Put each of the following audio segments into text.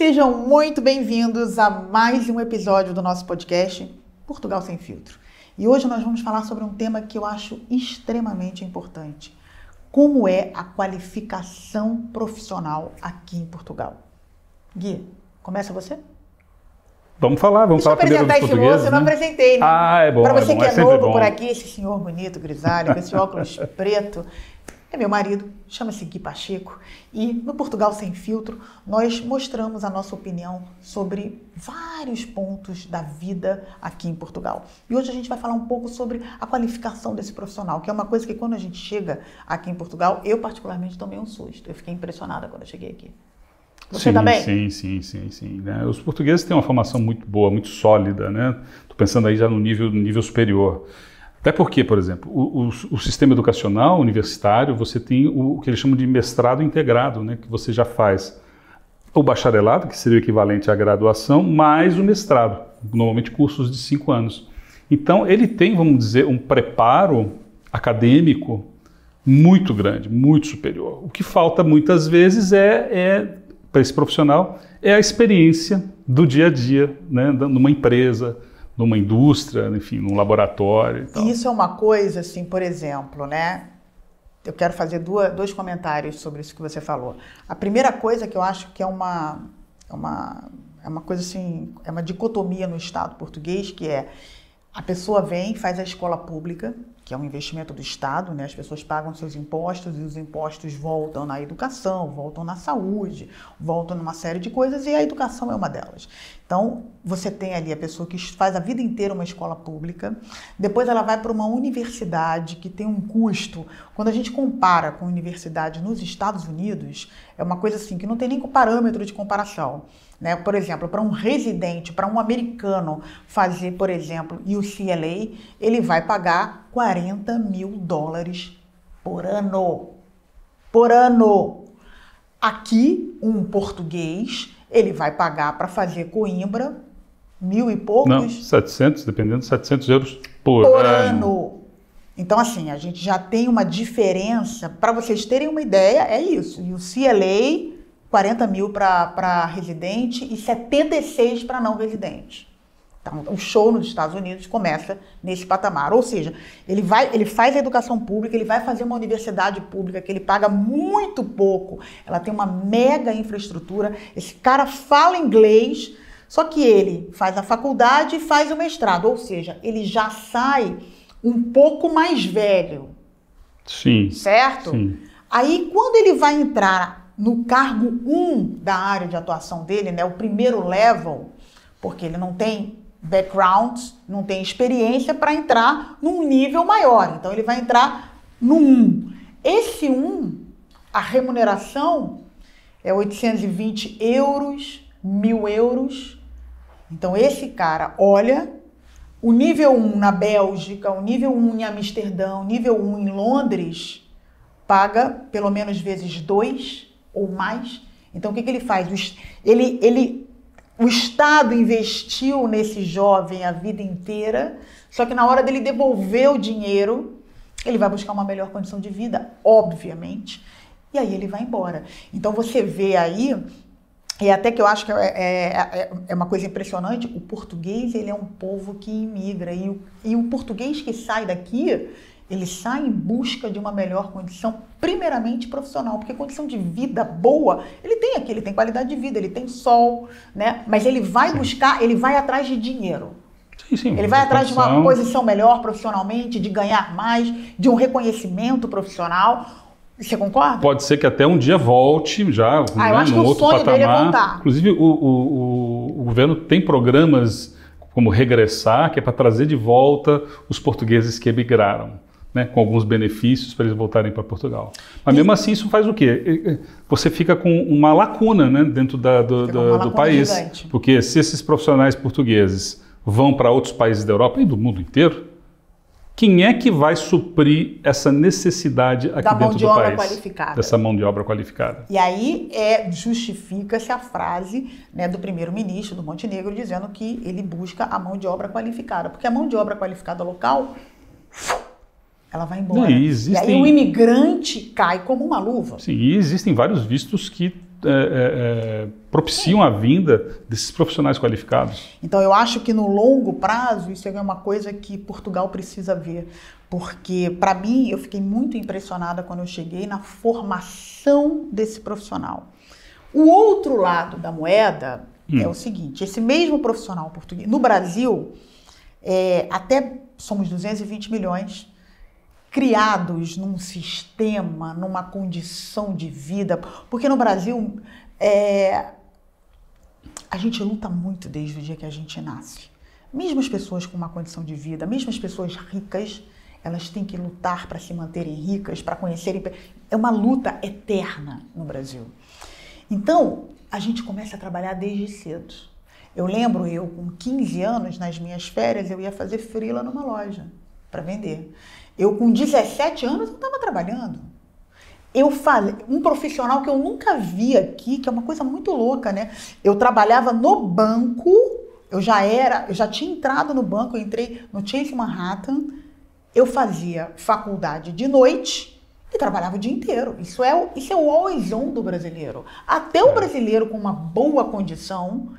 Sejam muito bem-vindos a mais um episódio do nosso podcast Portugal Sem Filtro. E hoje nós vamos falar sobre um tema que eu acho extremamente importante. Como é a qualificação profissional aqui em Portugal? Gui, começa você? Vamos falar primeiro dos portugueses, moço, eu não apresentei, né? É bom. Para você que é novo bom. por aqui, esse senhor bonito, grisalho, com esse óculos preto, é meu marido, chama-se Gui Pacheco, e no Portugal Sem Filtro nós mostramos a nossa opinião sobre vários pontos da vida aqui em Portugal. E hoje a gente vai falar um pouco sobre a qualificação desse profissional, que é uma coisa que quando a gente chega aqui em Portugal, eu particularmente tomei um susto, eu fiquei impressionada quando eu cheguei aqui. Você também? Sim. Né? Os portugueses têm uma formação muito boa, muito sólida, né? Estou pensando aí já no nível superior. Até porque, por exemplo, o sistema educacional universitário, você tem o que eles chamam de mestrado integrado, né? Que você já faz o bacharelado, que seria o equivalente à graduação, mais o mestrado, normalmente cursos de 5 anos. Então, ele tem, vamos dizer, um preparo acadêmico muito grande, muito superior. O que falta muitas vezes para esse profissional é a experiência do dia a dia, né, numa empresa, numa indústria, enfim, num laboratório e tal. Isso é uma coisa, assim, por exemplo, né? Eu quero fazer dois comentários sobre isso que você falou. A primeira coisa que eu acho que é uma coisa assim, é uma dicotomia no Estado português, que é a pessoa vem, faz a escola pública, que é um investimento do Estado, né? As pessoas pagam seus impostos e os impostos voltam na educação, voltam na saúde, voltam numa série de coisas e a educação é uma delas. Então, você tem ali a pessoa que faz a vida inteira uma escola pública, depois ela vai para uma universidade que tem um custo. Quando a gente compara com a universidade nos Estados Unidos, é uma coisa assim que não tem nem parâmetro de comparação. Né? Por exemplo, para um residente, para um americano fazer, por exemplo, UCLA, ele vai pagar $40 mil por ano. Por ano. Aqui, um português, ele vai pagar para fazer Coimbra, 1.000 e poucos. Não, 700, dependendo, 700 euros por ano. Então, assim, a gente já tem uma diferença. Para vocês terem uma ideia, é isso. UCLA, 40 mil para residente e 76 para não residente. Então, o show nos Estados Unidos começa nesse patamar. Ou seja, ele faz a educação pública, ele vai fazer uma universidade pública que ele paga muito pouco, ela tem uma mega infraestrutura, esse cara fala inglês, só que ele faz a faculdade e faz o mestrado, ou seja, ele já sai um pouco mais velho. Sim. Certo? Sim. Aí, quando ele vai entrar no cargo 1 da área de atuação dele, né, o primeiro level, porque ele não tem background, não tem experiência para entrar num nível maior. Então, ele vai entrar no 1. Esse 1, a remuneração é 820 euros, 1.000 euros. Então, esse cara, olha, o nível 1 na Bélgica, o nível 1 em Amsterdã, o nível 1 em Londres, paga pelo menos vezes 2 ou mais. Então, o que ele faz? O Estado investiu nesse jovem a vida inteira, só que na hora dele devolver o dinheiro, ele vai buscar uma melhor condição de vida, obviamente, e aí ele vai embora. Então, você vê aí, e até que eu acho que é uma coisa impressionante, o português, ele é um povo que imigra, e o português que sai daqui, ele sai em busca de uma melhor condição, primeiramente profissional, porque condição de vida boa, ele tem aqui, ele tem qualidade de vida, ele tem sol, né? Mas ele vai buscar, ele vai atrás de dinheiro. Sim, ele vai atrás de uma posição melhor profissionalmente, de ganhar mais, de um reconhecimento profissional. Você concorda? Pode ser que até um dia volte já, eu acho que o sonho dele é voltar. Inclusive, o governo tem programas como Regressar, que é para trazer de volta os portugueses que emigraram. Né, com alguns benefícios para eles voltarem para Portugal. Mas mesmo assim, isso faz o quê? Você fica com uma lacuna, né, dentro do país. Gigante. Porque se esses profissionais portugueses vão para outros países da Europa e do mundo inteiro, quem é que vai suprir essa necessidade aqui dentro do país? Qualificada. Dessa mão de obra qualificada. E aí justifica-se a frase, né, do primeiro-ministro do Montenegro dizendo que ele busca a mão de obra qualificada. Porque a mão de obra qualificada local, ela vai embora. E aí o imigrante cai como uma luva. Sim, e existem vários vistos que propiciam a vinda desses profissionais qualificados. Então, eu acho que no longo prazo, isso é uma coisa que Portugal precisa ver. Porque, para mim, eu fiquei muito impressionada quando eu cheguei na formação desse profissional. O outro lado da moeda é o seguinte, esse mesmo profissional português, no Brasil, até somos 220 milhões, criados num sistema, numa condição de vida, porque no Brasil a gente luta muito desde o dia que a gente nasce. Mesmo as pessoas com uma condição de vida, mesmo as pessoas ricas, elas têm que lutar para se manterem ricas, para conhecerem. É uma luta eterna no Brasil. Então, a gente começa a trabalhar desde cedo. Eu lembro, eu com 15 anos, nas minhas férias, eu ia fazer freela numa loja para vender. Eu com 17 anos, eu estava trabalhando. Eu falei, um profissional que eu nunca vi aqui, que é uma coisa muito louca, né? Eu trabalhava no banco, eu já tinha entrado no banco, eu entrei no Chase Manhattan, eu fazia faculdade de noite e trabalhava o dia inteiro. Isso é o always on do brasileiro. Até o brasileiro com uma boa condição,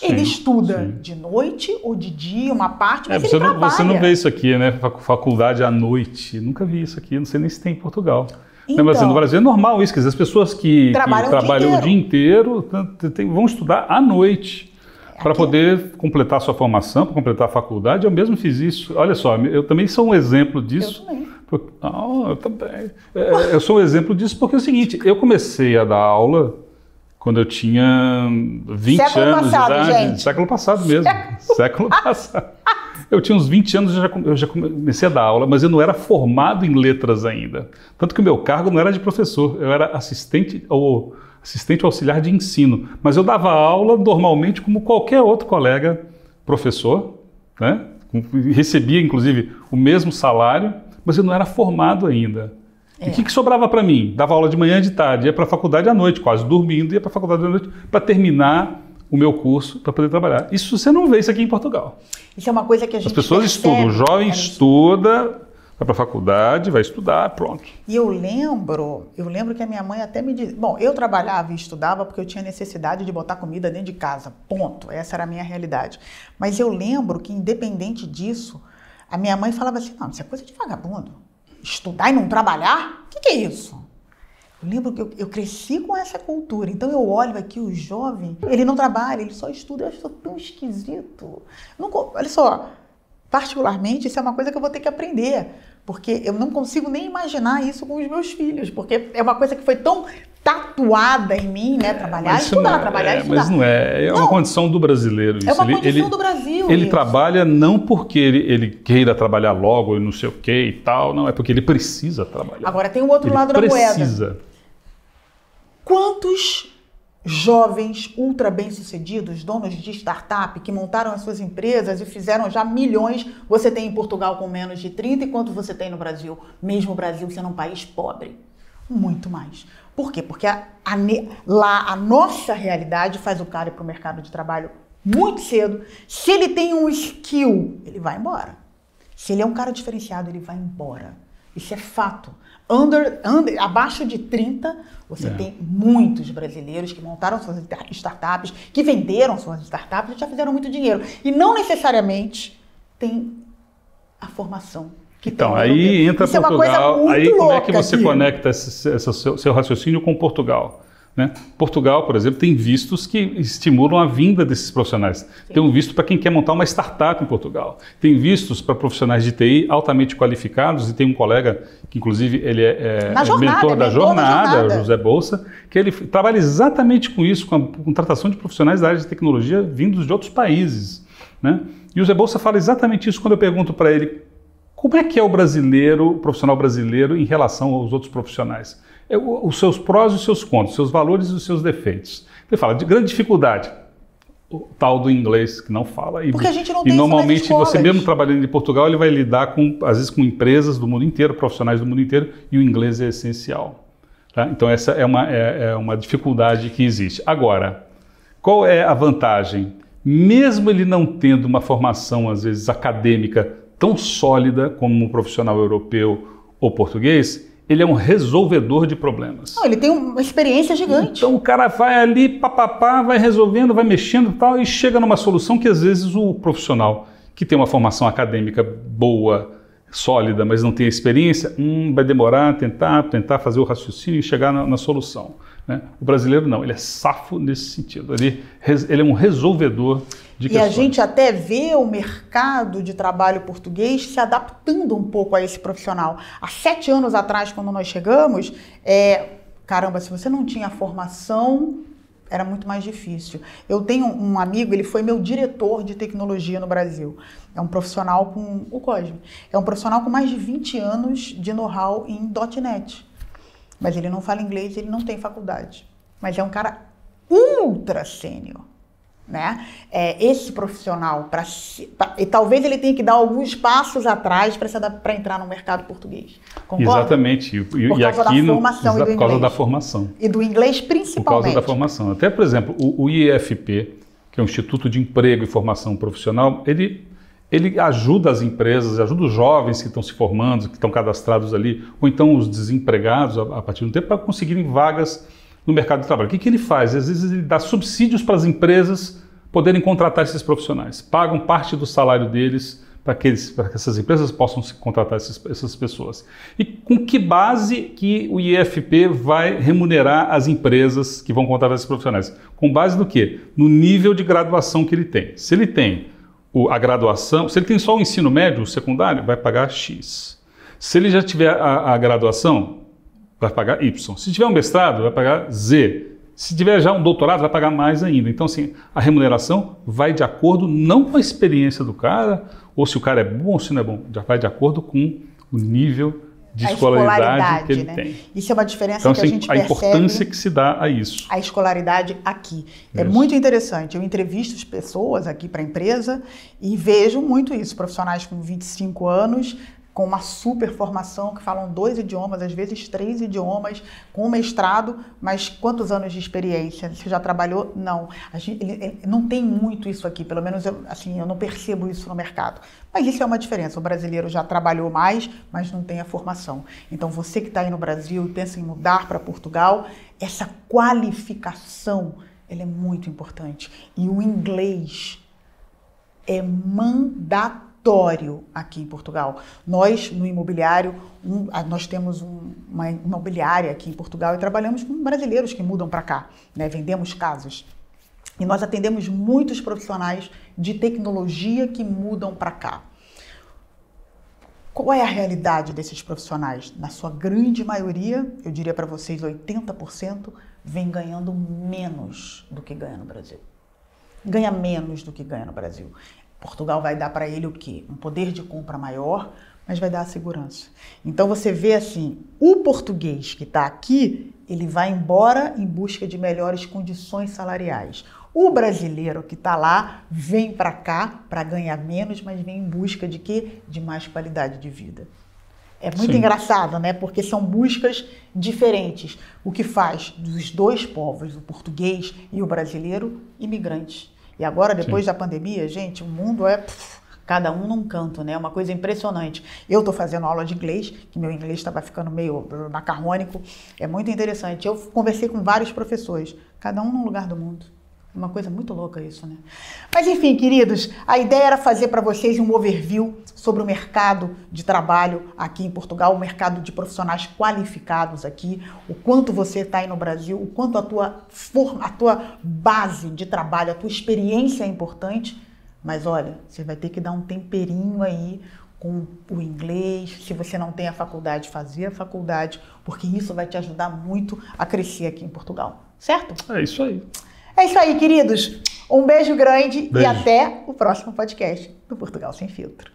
ele estuda de noite ou de dia, uma parte, mas ele trabalha. Você não vê isso aqui, né? Faculdade à noite. Nunca vi isso aqui, não sei nem se tem em Portugal. Então, mas no Brasil é normal isso, quer dizer, as pessoas que trabalham o dia inteiro vão estudar à noite para poder completar sua formação, para completar a faculdade. Eu mesmo fiz isso. Olha só, eu também sou um exemplo disso. Eu também. Eu sou um exemplo disso porque é o seguinte, eu comecei a dar aula quando eu tinha 20 anos de idade. Gente. Século passado mesmo. Século passado. Eu tinha uns 20 anos e eu já comecei a dar aula, mas eu não era formado em letras ainda. Tanto que o meu cargo não era de professor, eu era assistente auxiliar de ensino. Mas eu dava aula normalmente como qualquer outro colega professor, né? Recebia, inclusive, o mesmo salário, mas eu não era formado ainda. E o que sobrava para mim? Dava aula de manhã e de tarde, ia para a faculdade à noite, quase dormindo, ia para a faculdade à noite para terminar o meu curso, para poder trabalhar. Isso você não vê isso aqui em Portugal. Isso é uma coisa que a gente As pessoas estudam, o jovem estuda, vai para a faculdade, vai estudar, pronto. E eu lembro que a minha mãe até me dizia... Bom, eu trabalhava e estudava porque eu tinha necessidade de botar comida dentro de casa, ponto. Essa era a minha realidade. Mas eu lembro que, independente disso, a minha mãe falava assim, não, isso é coisa de vagabundo. Estudar e não trabalhar? O que é isso? Eu lembro que eu cresci com essa cultura, então eu olho aqui o jovem, ele não trabalha, ele só estuda, eu acho isso tão esquisito. Olha só, particularmente isso é uma coisa que eu vou ter que aprender, porque eu não consigo nem imaginar isso com os meus filhos, porque é uma coisa que foi tão tatuada em mim, né? Trabalhar e estudar, trabalhar e estudar. Mas não é uma condição do brasileiro isso. É uma condição do Brasil. Ele trabalha não porque ele queira trabalhar logo e não sei o que e tal, não, é porque ele precisa trabalhar. Agora tem o outro lado da moeda. Quantos jovens ultra bem-sucedidos, donos de startup, que montaram as suas empresas e fizeram já milhões, você tem em Portugal com menos de 30 e quanto você tem no Brasil? Mesmo o Brasil sendo um país pobre. Muito mais. Por quê? Porque lá a nossa realidade faz o cara ir para o mercado de trabalho muito cedo. Se ele tem um skill, ele vai embora. Se ele é um cara diferenciado, ele vai embora. Isso é fato. Abaixo de 30, você tem muitos brasileiros que montaram suas startups, que venderam suas startups e já fizeram muito dinheiro. E não necessariamente tem a formação. Então, aí entra Portugal, aí como é que você conecta seu raciocínio com Portugal? Né? Portugal, por exemplo, tem vistos que estimulam a vinda desses profissionais. Sim. Tem um visto para quem quer montar uma startup em Portugal. Tem vistos para profissionais de TI altamente qualificados, e tem um colega que, inclusive, ele é mentor da jornada, José Bolsa, que ele trabalha exatamente com isso, com a contratação de profissionais da área de tecnologia vindos de outros países. Né? E o José Bolsa fala exatamente isso quando eu pergunto para ele como é que é o profissional brasileiro em relação aos outros profissionais. Os seus prós e os seus contras, os seus valores e os seus defeitos. Ele fala de grande dificuldade, o tal do inglês que não fala. Porque a gente não tem normalmente isso nas você mesmo trabalhando em Portugal, ele vai lidar às vezes com empresas do mundo inteiro, profissionais do mundo inteiro, e o inglês é essencial. Tá? Então essa é uma dificuldade que existe. Agora, qual é a vantagem? Mesmo ele não tendo uma formação, às vezes, acadêmica tão sólida como um profissional europeu ou português, ele é um resolvedor de problemas. Não, ele tem uma experiência gigante. Então o cara vai ali, papapá, vai resolvendo, vai mexendo e tal, e chega numa solução que às vezes o profissional que tem uma formação acadêmica boa, sólida, mas não tem experiência, vai demorar a tentar fazer o raciocínio e chegar na solução. Né? O brasileiro não, ele é safo nesse sentido, ele é um resolvedor de questões. E a gente até vê o mercado de trabalho português se adaptando um pouco a esse profissional. Há 7 anos atrás, quando nós chegamos, caramba, se você não tinha formação, era muito mais difícil. Eu tenho um amigo, ele foi meu diretor de tecnologia no Brasil. É um profissional com o Cosme. É um profissional com mais de 20 anos de know-how em .NET. Mas ele não fala inglês, ele não tem faculdade. Mas é um cara ultra sênior, né? Esse profissional, e talvez ele tenha que dar alguns passos atrás para entrar no mercado português. Concorda? Exatamente. Por causa da formação e do inglês. Por causa da formação. E do inglês principalmente. Por causa da formação. Até, por exemplo, o IEFP, que é o Instituto de Emprego e Formação Profissional, ele ajuda as empresas, ajuda os jovens que estão se formando, que estão cadastrados ali, ou então os desempregados a partir do tempo, para conseguirem vagas no mercado de trabalho. O que ele faz? Às vezes ele dá subsídios para as empresas poderem contratar esses profissionais. Pagam parte do salário deles para que essas empresas possam contratar essas pessoas. E com que base que o IEFP vai remunerar as empresas que vão contratar esses profissionais? Com base no quê? No nível de graduação que ele tem. Se ele tem a graduação, se ele tem só o ensino médio, o secundário, vai pagar X. Se ele já tiver a graduação, vai pagar Y. Se tiver um mestrado, vai pagar Z. Se tiver já um doutorado, vai pagar mais ainda. Então, assim, a remuneração vai de acordo não com a experiência do cara, ou se o cara é bom ou se não é bom, já vai de acordo com o nível de escolaridade que ele tem. Isso é uma diferença então, que a gente percebe. A importância que se dá a isso. A escolaridade aqui. É muito interessante. Eu entrevisto as pessoas aqui para a empresa e vejo muito isso. Profissionais com 25 anos, com uma super formação, que falam 2 idiomas, às vezes 3 idiomas, com mestrado, mas quantos anos de experiência? Você já trabalhou? Não. Ele não tem muito isso aqui, pelo menos eu não percebo isso no mercado. Mas isso é uma diferença. O brasileiro já trabalhou mais, mas não tem a formação. Então, você que está aí no Brasil e pensa em mudar para Portugal, essa qualificação, ela é muito importante. E o inglês é mandatório aqui em Portugal. Nós, no imobiliário, nós temos uma imobiliária aqui em Portugal e trabalhamos com brasileiros que mudam para cá, né? Vendemos casas. E nós atendemos muitos profissionais de tecnologia que mudam para cá. Qual é a realidade desses profissionais? Na sua grande maioria, eu diria para vocês, 80%, vem ganhando menos do que ganha no Brasil. Ganha menos do que ganha no Brasil. Portugal vai dar para ele o quê? Um poder de compra maior, mas vai dar a segurança. Então você vê assim, o português que está aqui, ele vai embora em busca de melhores condições salariais. O brasileiro que está lá vem para cá para ganhar menos, mas vem em busca de quê? De mais qualidade de vida. É muito engraçado, né? Porque são buscas diferentes. O que faz dos dois povos, o português e o brasileiro, imigrantes. E agora, depois da pandemia, gente, o mundo cada um num canto, né? Uma coisa impressionante. Eu estou fazendo aula de inglês, que meu inglês estava ficando meio macarrônico. É muito interessante. Eu conversei com vários professores, cada um num lugar do mundo. Uma coisa muito louca isso, né? Mas enfim, queridos, a ideia era fazer para vocês um overview sobre o mercado de trabalho aqui em Portugal, o mercado de profissionais qualificados aqui, o quanto você está aí no Brasil, o quanto a tua base de trabalho, a tua experiência é importante, mas olha, você vai ter que dar um temperinho aí com o inglês, se você não tem a faculdade, fazer a faculdade, porque isso vai te ajudar muito a crescer aqui em Portugal, certo? É isso aí. É isso aí, queridos. Um beijo grande e até o próximo podcast do Portugal Sem Filtro.